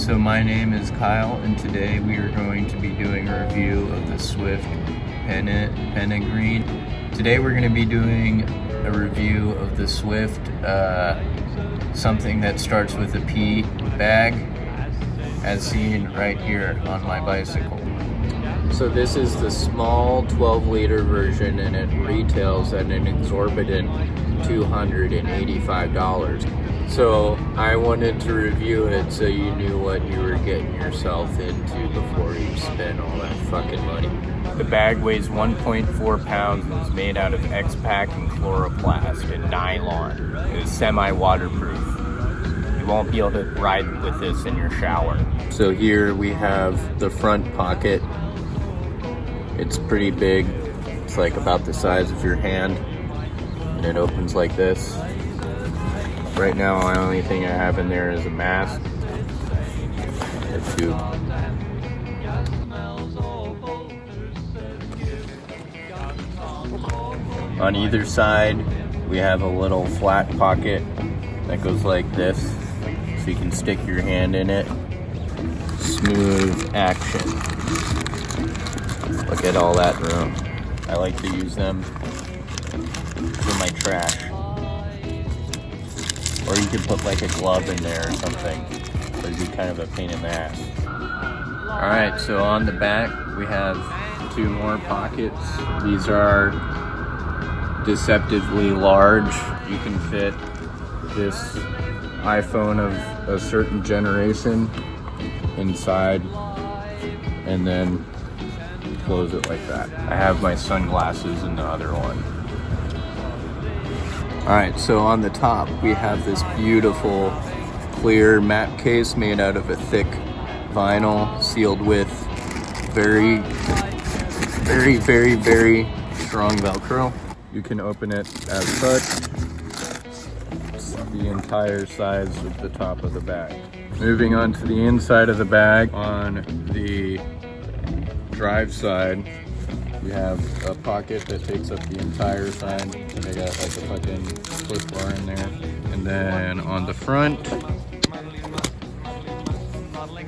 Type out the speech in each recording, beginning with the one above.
So my name is Kyle, and today we are going to be doing a review of the Swift Peregrine. Today we're going to be doing a review of the Swift, something that starts with a P bag, as seen right here on my bicycle. So this is the small 12-liter version, and it retails at an exorbitant $285. So I wanted to review it so you knew what you were getting yourself into before you spent all that fucking money. The bag weighs 1.4 pounds and is made out of X-Pack and chloroplast and nylon. It is semi-waterproof. You won't be able to ride with this in your shower. So here we have the front pocket. It's pretty big. It's like about the size of your hand, and it opens like this. Right now, the only thing I have in there is a mask, a tube. On either side, we have a little flat pocket that goes like this, so you can stick your hand in it. Smooth action. Look at all that room. I like to use them for my trash. Or you could put like a glove in there or something. But it'd be kind of a pain in the ass. Alright, so on the back we have two more pockets. These are deceptively large. You can fit this iPhone of a certain generation inside and then close it like that. I have my sunglasses in the other one. Alright, so on the top we have this beautiful clear map case made out of a thick vinyl sealed with very strong Velcro. You can open it as such. It's the entire size of the top of the bag. Moving on to the inside of the bag, on the drive side, we have a pocket that takes up the entire side, and I got like a fucking push bar in there. And then on the front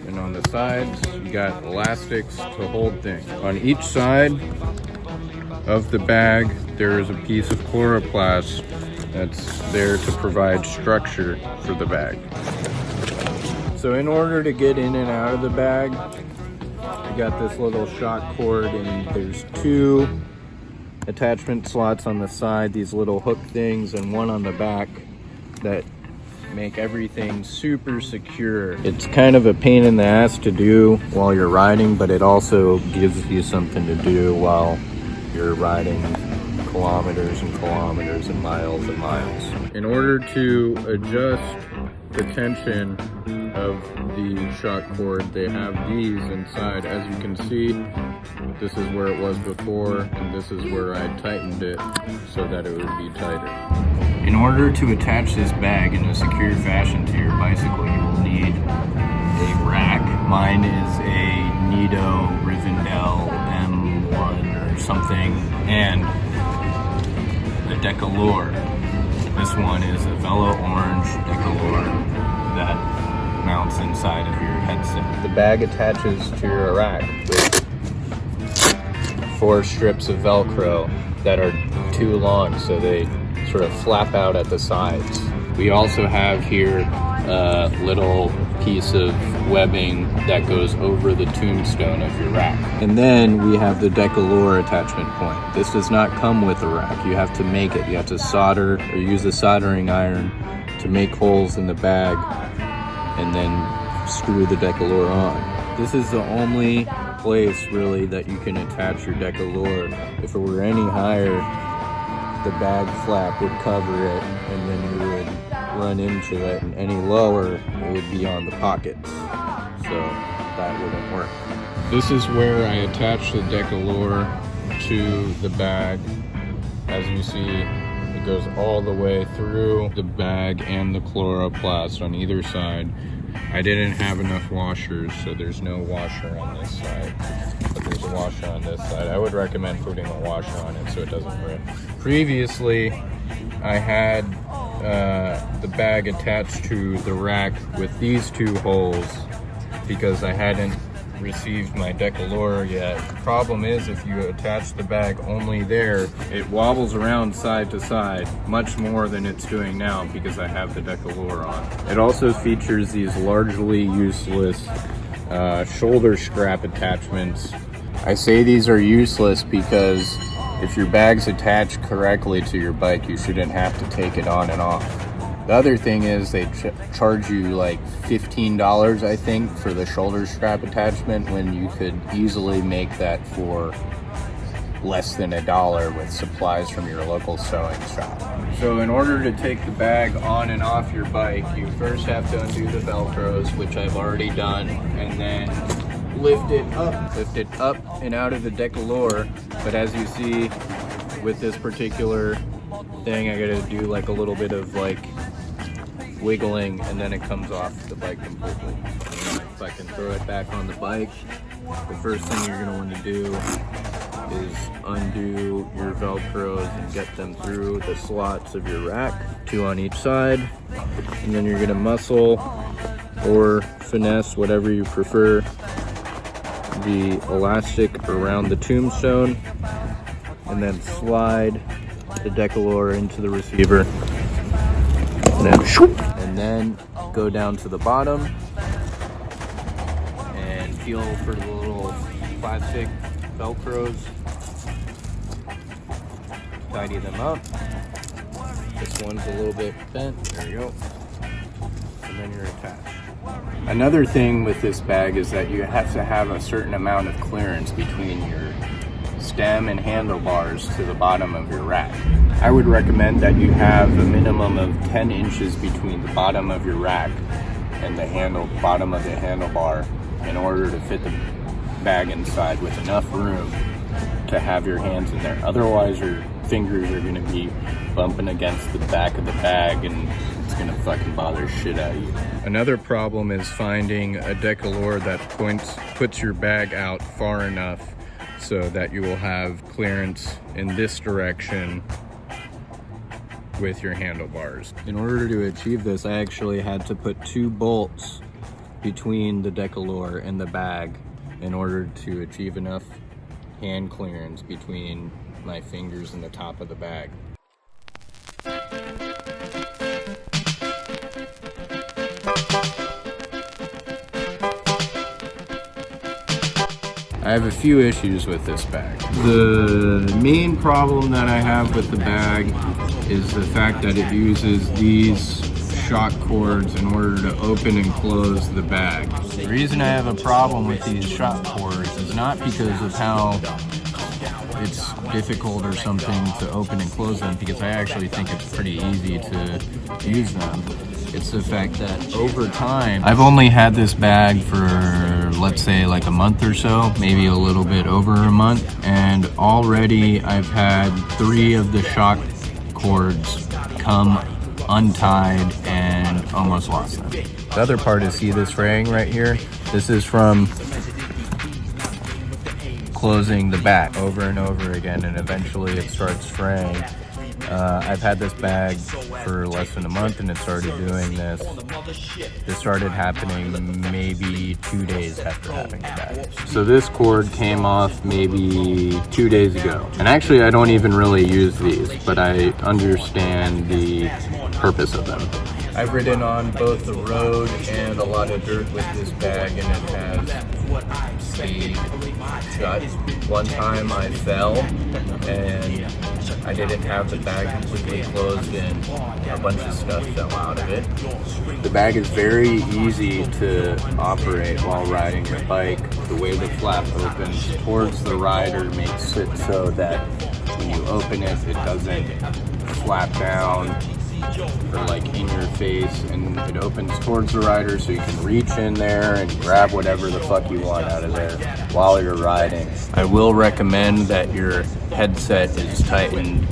and on the sides, you got elastics to hold things. On each side of the bag, there is a piece of chloroplast that's there to provide structure for the bag. So in order to get in and out of the bag, I got this little shock cord, and there's two attachment slots on the side, these little hook things, and one on the back that make everything super secure. It's kind of a pain in the ass to do while you're riding, but it also gives you something to do while you're riding kilometers and kilometers and miles. In order to adjust the tension of the shock cord, they have these inside. As you can see, this is where it was before, and this is where I tightened it so that it would be tighter. In order to attach this bag in a secure fashion to your bicycle, you will need a rack. Mine is a Nido Rivendell M1 or something, and the Decalure. This one is a Velo Orange Decalure that mounts inside of your headset. The bag attaches to your rack with 4 strips of Velcro that are too long, so they sort of flap out at the sides. We also have here a little piece of webbing that goes over the tombstone of your rack. And then we have the Decalure attachment point. This does not come with a rack. You have to make it. You have to solder or use a soldering iron to make holes in the bag and then screw the Decalure on. This is the only place really that you can attach your Decalure. If it were any higher, the bag flap would cover it, and then you would run into it, and any lower it would be on the pockets, so that wouldn't work. This is where I attach the Decalure to the bag. As you see, it goes all the way through the bag and the chloroplast on either side. I didn't have enough washers, so there's no washer on this side, but there's a washer on this side. I would recommend putting a washer on it so it doesn't rip. Previously, I had the bag attached to the rack with these two holes because I hadn't received my Decalore yet. The problem is if you attach the bag only there, it wobbles around side to side much more than it's doing now because I have the Decalore on. It also features these largely useless shoulder strap attachments. I say these are useless because if your bag's attached correctly to your bike, you shouldn't have to take it on and off. The other thing is they charge you like $15, I think, for the shoulder strap attachment when you could easily make that for less than $1 with supplies from your local sewing shop. So in order to take the bag on and off your bike, you first have to undo the Velcros, which I've already done, and then lift it up and out of the Decalore. But as you see with this particular thing, I gotta do like a little bit of like wiggling, and then it comes off the bike completely. If I can throw it back on the bike, the first thing you're gonna want to do is undo your Velcros and get them through the slots of your rack, 2 on each side, and then you're gonna muscle or finesse, whatever you prefer, the elastic around the tombstone, and then slide the Decalore into the receiver, and then go down to the bottom and feel for the little plastic Velcros, tidy them up. This one's a little bit bent, there you go, and then you're attached. Another thing with this bag is that you have to have a certain amount of clearance between your stem and handlebars to the bottom of your rack. I would recommend that you have a minimum of 10 inches between the bottom of your rack and the bottom of the handlebar in order to fit the bag inside with enough room to have your hands in there. Otherwise, your fingers are going to be bumping against the back of the bag and it's going to fucking bother shit out of you. Another problem is finding a Decalore that puts your bag out far enough so that you will have clearance in this direction with your handlebars. In order to achieve this, I actually had to put 2 bolts between the Decalore and the bag in order to achieve enough hand clearance between my fingers and the top of the bag. I have a few issues with this bag. The main problem that I have with the bag is the fact that it uses these shock cords in order to open and close the bag. The reason I have a problem with these shock cords is not because of how it's difficult or something to open and close them, because I actually think it's pretty easy to use them. It's the fact that over time, I've only had this bag for, let's say, like a month or so, maybe a little bit over a month, and already I've had 3 of the shock cords come untied and almost lost them. The other part is, see this fraying right here? This is from closing the back over and over again, and eventually it starts fraying. I've had this bag for less than a month and it started doing this. This started happening maybe 2 days after having the bag. So this cord came off maybe 2 days ago. And actually I don't even really use these, but I understand the purpose of them. I've ridden on both the road and a lot of dirt with this bag, and it has stayed shut. One time I fell and I didn't have the bag completely closed and a bunch of stuff fell out of it. The bag is very easy to operate while riding your bike. The way the flap opens towards the rider makes it so that when you open it, it doesn't flap down or like in your face, and it opens towards the rider so you can reach in there and grab whatever the fuck you want out of there while you're riding. I will recommend that your headset is tightened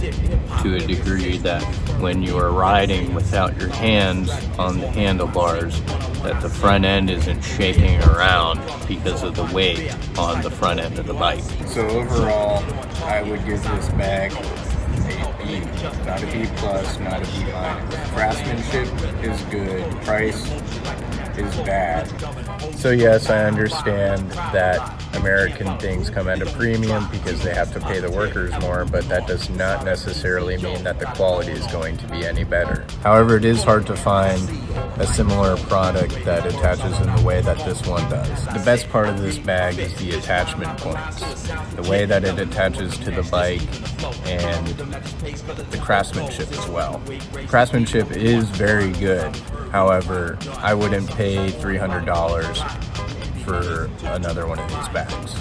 to a degree that when you are riding without your hands on the handlebars, that the front end isn't shaking around because of the weight on the front end of the bike. So overall, I would give this bag a E. Not a B plus, not a B minus. Craftsmanship is good. Price is bad. So yes, I understand that American things come at a premium because they have to pay the workers more, but that does not necessarily mean that the quality is going to be any better. However, it is hard to find a similar product that attaches in the way that this one does. The best part of this bag is the attachment points, the way that it attaches to the bike, and the craftsmanship as well. Craftsmanship is very good. However, I wouldn't pay $300 for another one of these bags.